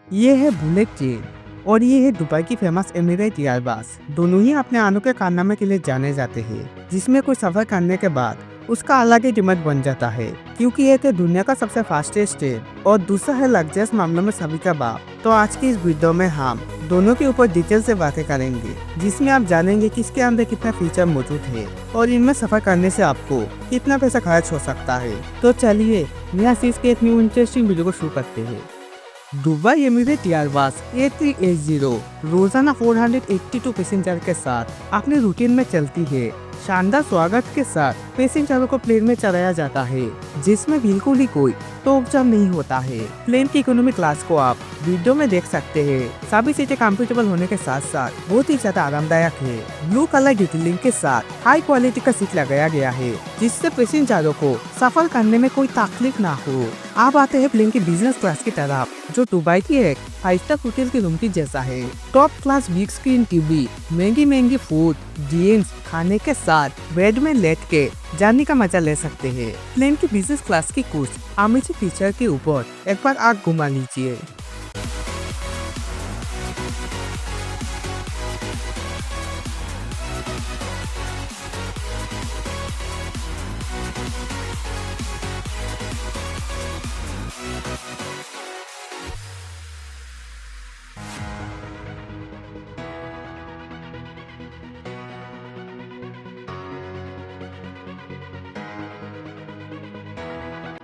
ये है bullet train और ये है दुबई की फेमस एमिरेट एयरबस। दोनों ही अपने अनोखे कारनामे के लिए जाने जाते हैं, जिसमें कोई सफर करने के बाद उसका अलग ही कीमत बन जाता है, क्योंकि ये है दुनिया का सबसे फास्टेस्ट ट्रेन और दूसरा है लग्जरियस मामलों में सभी का बाप। तो आज की इस वीडियो में हम दोनों के ऊपर डिटेल से बातें करेंगे, जिसमें आप जानेंगे कि इसके अंदर कितना फीचर मौजूद है और इनमें सफर करने से आपको कितना पैसा खर्च हो सकता है। तो चलिए नया सीरीज के एक न्यू इंटरेस्टिंग वीडियो को शुरू करते हैं। दुबई एमिरेट एयरबस A380 रोजाना 482 पैसेंजर के साथ अपने रूटीन में चलती है। शानदार स्वागत के साथ पैसेंजरों को प्लेन में चढ़ाया जाता है, जिसमें बिल्कुल ही कोई टोकजाम नहीं होता है। प्लेन की इकोनॉमी क्लास को आप वीडियो में देख सकते हैं। सभी सीटें कंफर्टेबल होने के साथ साथ बहुत ही ज्यादा आरामदायक है। ब्लू कलर डिटेलिंग के साथ हाई क्वालिटी का सीट लगाया गया है, जिससे पैसेंजरों को सफर करने में कोई तकलीफ ना हो। अब आते हैं प्लेन की बिजनेस क्लास की तरफ, जो दुबई की एक 5 स्टार होटल की रूम की जैसा है। Top class big screen TV, महंगी फूड, ड्रिंक्स खाने के साथ बेड में लेट के जर्नी का मजा ले सकते हैं। प्लेन की बिजनेस क्लास की कुछ अमेजिंग फीचर के ऊपर एक बार आँख घुमा लीजिए।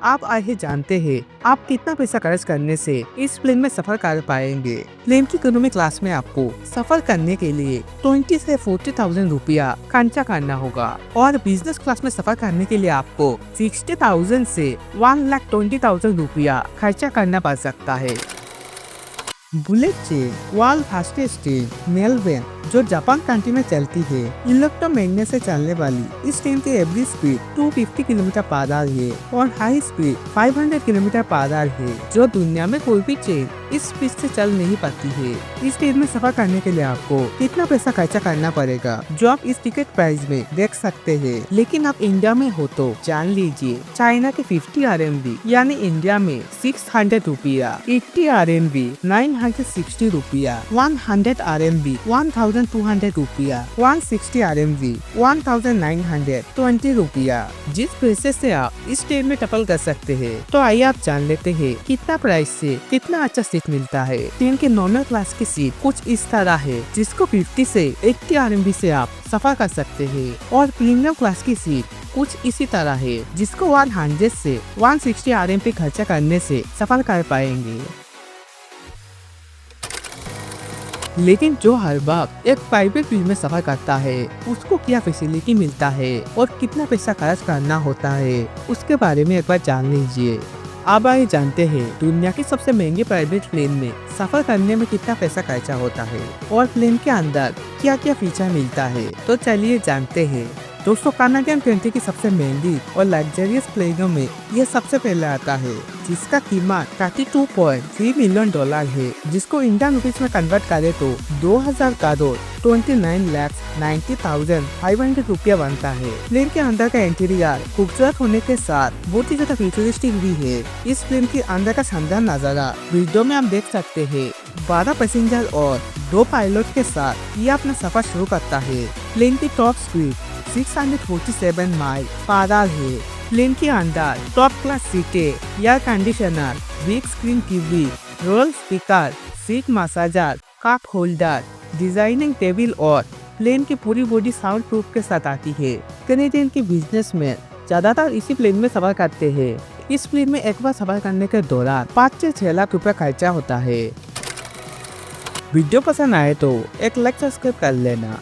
आप आइए जानते हैं आप कितना पैसा खर्च करने से इस प्लेन में सफर कर पाएंगे। प्लेन की इकोनॉमी क्लास में आपको सफर करने के लिए 20 से 40,000 रुपया खर्चा करना होगा और बिजनेस क्लास में सफर करने के लिए आपको 60,000 से 1,20,000 रुपया खर्चा करना पड़ सकता है। Bullet train world fastest train Melbourne, जो जापान कंट्री में चलती है, इलेक्ट्रोमैग्नेट से चलने वाली इस ट्रेन की एवरेज स्पीड 250 किलोमीटर पर आवर है और हाई स्पीड 500 किलोमीटर पर आवर है, जो दुनिया में कोई भी ट्रेन इस स्पीड से चल नहीं पाती है। इस ट्रेन में सफर करने के लिए आपको कितना पैसा खर्चा करना पड़ेगा, जो आप इस टिकट प्राइस में देख सकते हैं। लेकिन आप इंडिया में हो तो जान लीजिए, चाइना के 50 RMB यानी इंडिया में 600 रुपया, 80 RMB 960 रुपया, 100 RMB 1,200 रुपया, 160 RMB 1,920 रुपया, जिस पैसे से आप इस ट्रेन में ट्रैवल कर सकते हैं। तो आइए आप जान लेते हैं कितना प्राइस से कितना अच्छा सीट मिलता है। ट्रेन के नॉर्मल क्लास की सीट कुछ इस तरह है, जिसको 50 से 80 RMB से आप सफर कर सकते हैं और प्रीमियम क्लास की सीट कुछ इसी तरह है, जिसको 100 से 160 RMB खर्चा करने से सफर कर पाएंगे। लेकिन जो हर बार एक प्राइवेट प्लेन में सफर करता है, उसको क्या फैसिलिटी मिलता है और कितना पैसा खर्च करना होता है, उसके बारे में एक बार जान लीजिए। अब आइए जानते हैं दुनिया की सबसे महंगी प्राइवेट प्लेन में सफर करने में कितना पैसा खर्चा होता है और प्लेन के अंदर क्या क्या फीचर मिलता है। तो चलिए जानते हैं। दोस्तों, कनाडियन कंट्री की सबसे महंगी और लग्जरियस प्लेनों में यह सबसे पहले आता है, जिसका कीमत $32.3 मिलियन है, जिसको इंडियन रुपीस में कन्वर्ट करें तो 2,000 करोड़ 29,90,500 रुपया बनता है। प्लेन के अंदर का इंटीरियर खूबसूरत होने के साथ बहुत ही ज्यादा फ्यूचरिस्टिक भी है। इस प्लेन के अंदर का शानदार नजारा वीडियो में आप देख सकते हैं। 12 पैसेंजर और 2 पायलट के साथ ये अपना सफर शुरू करता है। प्लेन की top speed 647 mile per hour है। प्लेन के अंदर टॉप क्लास सीटें, air conditioner, big screen TV, roll speaker, seat massager, cup holder, designing table और प्लेन की पूरी बॉडी साउंड प्रूफ के साथ आती है। कनेडियन के बिजनेसमैन ज्यादातर इसी प्लेन में सफर करते हैं। इस प्लेन में एक बार सफर करने के दौरान 5 से 6 लाख रुपया खर्चा होता है। वीडियो पसंद आए तो एक लाइक सब्सक्राइब कर लेना।